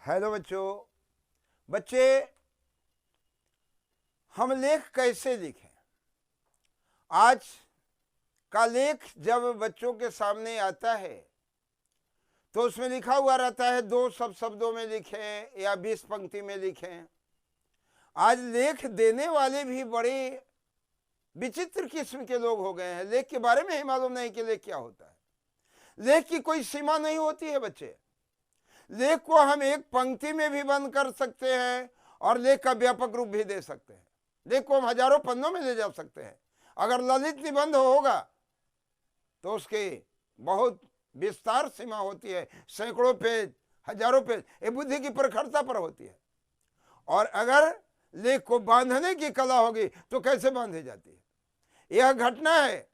Hello बच्चों। बच्चे, हम लेख कैसे लिखें? आज का लेख जब बच्चों के सामने आता है तो उसमें लिखा हुआ रहता है 2 शब्दों में लिखें या 20 पंक्ति में लिखें। आज लेख देने वाले भी बड़े विचित्र किस्म के लोग हो गए हैं। लेख के बारे में ही मालूम नहीं कि लेख क्या होता है। लेख की कोई सीमा नहीं होती है बच्चे। लेख को हम एक पंक्ति में भी बंद कर सकते हैं और लेख का व्यापक रूप भी दे सकते हैं। लेख को हम हजारों पन्नों में ले जा सकते हैं। अगर ललित निबंध होगा तो उसकी बहुत विस्तार सीमा होती है, सैकड़ों पेज, हजारों पेज। ये बुद्धि की प्रखरता पर होती है। और अगर लेख को बांधने की कला होगी तो कैसे बांधी जाती है। यह घटना है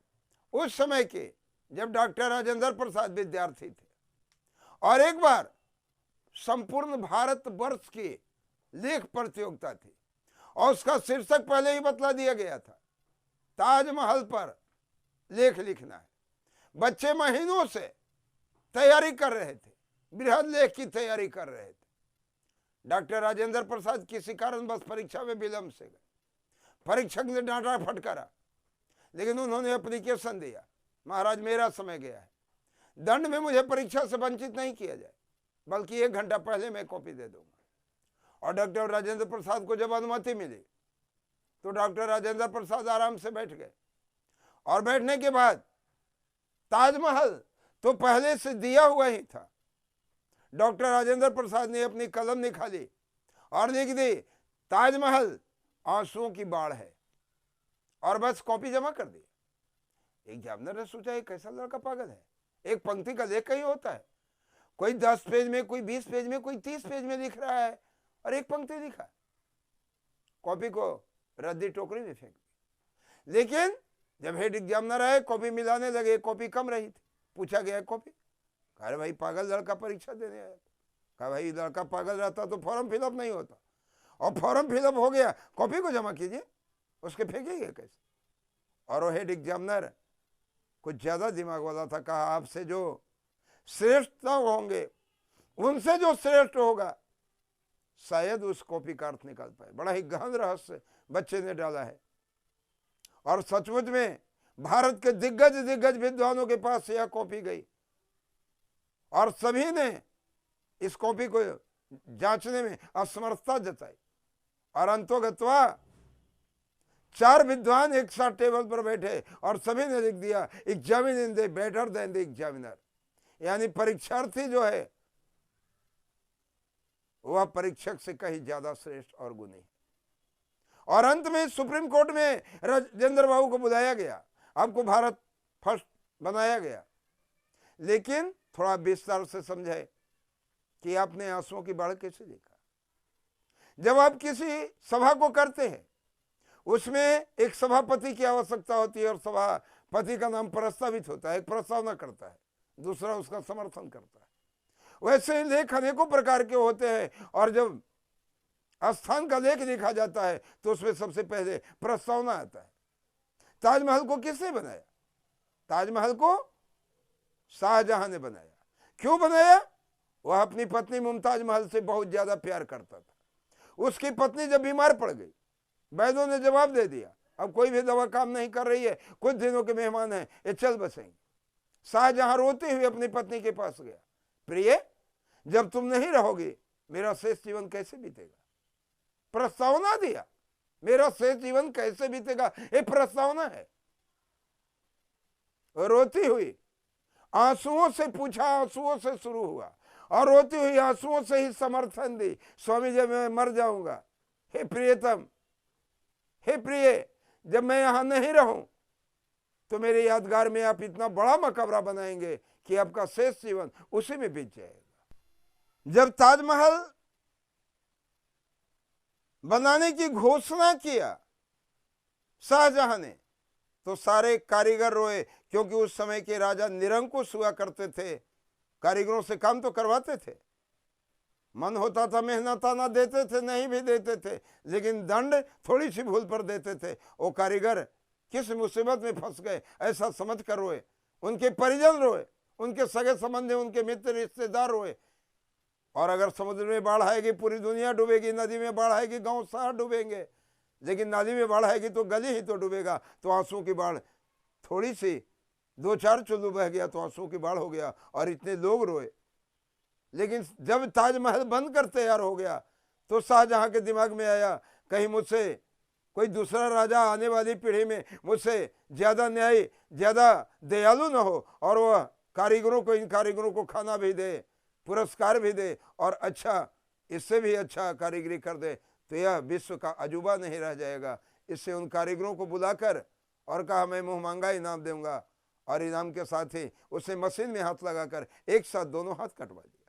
उस समय की जब डॉक्टर राजेंद्र प्रसाद विद्यार्थी थे और एक बार संपूर्ण भारत वर्ष की लेख प्रतियोगिता थी और उसका शीर्षक पहले ही बतला दिया गया था, ताजमहल पर लेख लिखना है। बच्चे महीनों से तैयारी कर रहे थे, बृहद लेख की तैयारी कर रहे थे। डॉक्टर राजेंद्र प्रसाद किसी कारण बस परीक्षा में विलंब से गए। परीक्षक ने डांटा फटकारा, लेकिन उन्होंने एप्लीकेशन दिया, महाराज मेरा समय गया है, दंड में मुझे परीक्षा से वंचित नहीं किया जाए, बल्कि 1 घंटा पहले मैं कॉपी दे दूंगा। और डॉक्टर राजेंद्र प्रसाद को जब अनुमति मिली तो डॉक्टर राजेंद्र प्रसाद आराम से बैठ गए। और बैठने के बाद ताजमहल तो पहले से दिया हुआ ही था। डॉक्टर राजेंद्र प्रसाद ने अपनी कलम निकाली और लिख दी, ताजमहल आंसुओं की बाढ़ है, और बस कॉपी जमा कर दी। एग्जामिनर ने सोचा ये कैसा लड़का पागल है, एक पंक्ति का लेख कहीं होता है, कोई 10 पेज में, कोई 20 पेज में, कोई 30 पेज में लिख रहा है और एक पंक्ति लिखा। कॉपी को रद्दी टोकरी में फेंक दी। लेकिन जब हेड एग्जामिनर आए, कॉपी मिलाने लगे, कॉपी कम रही थी। पूछा गया कॉपी, कहा भाई पागल लड़का परीक्षा देने आया। कहा भाई लड़का पागल रहता तो फॉर्म फिलअप नहीं होता, और फॉर्म फिलअप हो गया, कॉपी को जमा कीजिए, उसके फेंकेंगे कैसे। और वो हेड एग्जामिनर कुछ ज्यादा दिमाग वाला था, कहा आपसे जो श्रेष्ठ होंगे, उनसे जो श्रेष्ठ होगा शायद उस कॉपी का अर्थ निकाल पाए। बड़ा ही गहन रहस्य बच्चे ने डाला है। और सचमुच में भारत के दिग्गज विद्वानों के पास यह कॉपी गई और सभी ने इस कॉपी को जांचने में असमर्थता जताई। और अंतोगत्वा 4 विद्वान एक साथ टेबल पर बैठे और सभी ने लिख दिया, examine they better than the examiner, यानी परीक्षार्थी जो है वह परीक्षक से कहीं ज्यादा श्रेष्ठ और गुणी। और अंत में सुप्रीम कोर्ट में राजेंद्र बाबू को बुलाया गया, आपको भारत फर्स्ट बनाया गया, लेकिन थोड़ा विस्तार से समझाए कि आपने आंसुओं की बाढ़ कैसे लिखा। जब आप किसी सभा को करते हैं उसमें एक सभापति की आवश्यकता होती है और सभापति का नाम प्रस्तावित होता है, एक प्रस्तावना करता है, दूसरा उसका समर्थन करता है। वैसे लेख अनेकों प्रकार के होते हैं और जब स्थान का लेख लिखा जाता है तो उसमें सबसे पहले प्रस्तावना आता है। ताजमहल को किसने बनाया? ताजमहल को शाहजहां ने बनाया। क्यों बनाया? वह अपनी पत्नी मुमताज महल से बहुत ज्यादा प्यार करता था। उसकी पत्नी जब बीमार पड़ गई, वैद्यों ने जवाब दे दिया अब कोई भी दवा काम नहीं कर रही है, कुछ दिनों के मेहमान हैं, ये चल बसेंगे। शाहजहां रोते हुए अपनी पत्नी के पास गया, प्रिय जब तुम नहीं रहोगे मेरा शेष जीवन कैसे बीतेगा? प्रस्तावना दिया, मेरा शेष जीवन कैसे बीतेगा, ये प्रस्तावना है। रोती हुई आंसुओं से पूछा, आंसुओं से शुरू हुआ और रोती हुई आंसुओं से ही समर्थन दी, स्वामी जब मैं मर जाऊंगा, हे प्रियतम, हे प्रिय, जब मैं यहां नहीं रहूं तो मेरे यादगार में आप इतना बड़ा मकबरा बनाएंगे कि आपका शेष जीवन उसी में बीत जाएगा। जब ताजमहल बनाने की घोषणा किया शाहजहां ने तो सारे कारीगर रोए, क्योंकि उस समय के राजा निरंकुश हुआ करते थे, कारीगरों से काम तो करवाते थे, मन होता था मेहनताना देते थे, नहीं भी देते थे, लेकिन दंड थोड़ी सी भूल पर देते थे। वो कारीगर किस मुसीबत में फंस गए ऐसा समझ कर रोए, उनके परिजन रोए, उनके सगे संबंधी, उनके मित्र रिश्तेदार रोए। और अगर समुद्र में बाढ़ आएगी पूरी दुनिया डूबेगी, नदी में बाढ़ आएगी गांव शहर डूबेंगे, लेकिन नदी में बाढ़ आएगी तो गली ही तो डूबेगा। तो आंसू की बाढ़, थोड़ी सी 2-4 चुल्लू बह गया तो आंसू की बाढ़ हो गया और इतने लोग रोए। लेकिन जब ताजमहल बनकर तैयार हो गया तो शाहजहां के दिमाग में आया, कहीं मुझसे कोई दूसरा राजा आने वाली पीढ़ी में मुझसे ज्यादा न्यायी, ज्यादा दयालु न हो, और वह कारीगरों को, इन कारीगरों को खाना भी दे, पुरस्कार भी दे, और अच्छा, इससे भी अच्छा कारीगरी कर दे, तो यह विश्व का अजूबा नहीं रह जाएगा। इससे उन कारीगरों को बुलाकर और कहा, मैं मुंह मांगा इनाम दूंगा, और इनाम के साथ ही उसे मशीन में हाथ लगाकर एक साथ दोनों हाथ कटवा दिया।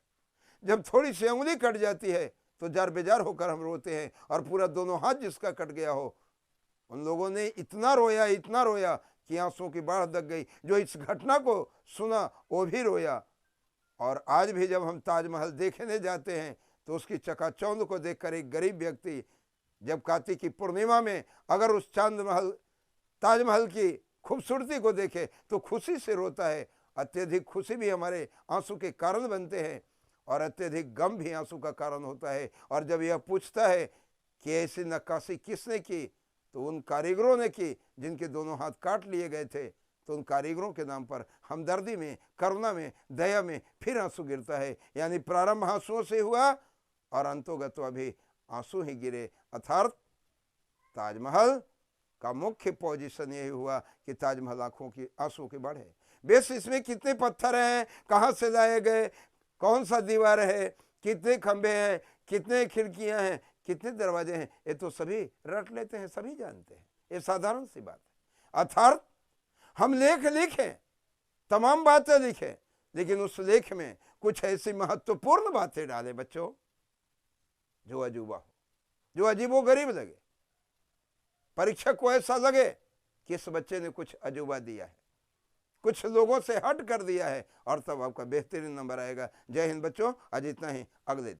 जब थोड़ी सी उंगली कट जाती है तो जार बेजार होकर हम रोते हैं, और पूरा दोनों हाथ जिसका कट गया हो, उन लोगों ने इतना रोया कि आंसू की बाढ़ लग गई। जो इस घटना को सुना वो भी रोया। और आज भी जब हम ताजमहल देखने जाते हैं तो उसकी चकाचौंध को देखकर एक गरीब व्यक्ति जब कार्तिक की पूर्णिमा में अगर उस ताजमहल की खूबसूरती को देखे तो खुशी से रोता है। अत्यधिक खुशी भी हमारे आंसू के कारण बनते हैं, और अत्यधिक गम भी आंसू का कारण होता है। और जब यह पूछता है कि ऐसी नक्काशी किसने की, तो उन कारीगरों ने की जिनके दोनों हाथ काट लिए गए थे। तो उन कारीगरों के नाम पर हमदर्दी में, करुणा में, दया में फिर आंसू गिरता है। यानी प्रारंभ आंसुओं से हुआ और अंतोगत अभी आंसू ही गिरे। अर्थात ताजमहल का मुख्य पोजीशन यही हुआ कि ताजमहल आंखों की आंसू की बाढ़ है। बेस इसमें कितने पत्थर हैं, कहाँ से लाए गए, कौन सा दीवार है, कितने खंबे हैं, कितने खिड़कियां हैं, कितने दरवाजे हैं, ये तो सभी रट लेते हैं, सभी जानते हैं, ये साधारण सी बात है। अर्थात हम लेख लिखें, तमाम बातें लिखें, लेकिन उस लेख में कुछ ऐसी महत्वपूर्ण बातें डालें बच्चों जो अजूबा हो, जो अजीबो गरीब लगे, परीक्षक को ऐसा लगे कि इस बच्चे ने कुछ अजूबा दिया है, कुछ लोगों से हट कर दिया है, और तब आपका बेहतरीन नंबर आएगा। जय हिंद बच्चों, आज इतना ही, अगले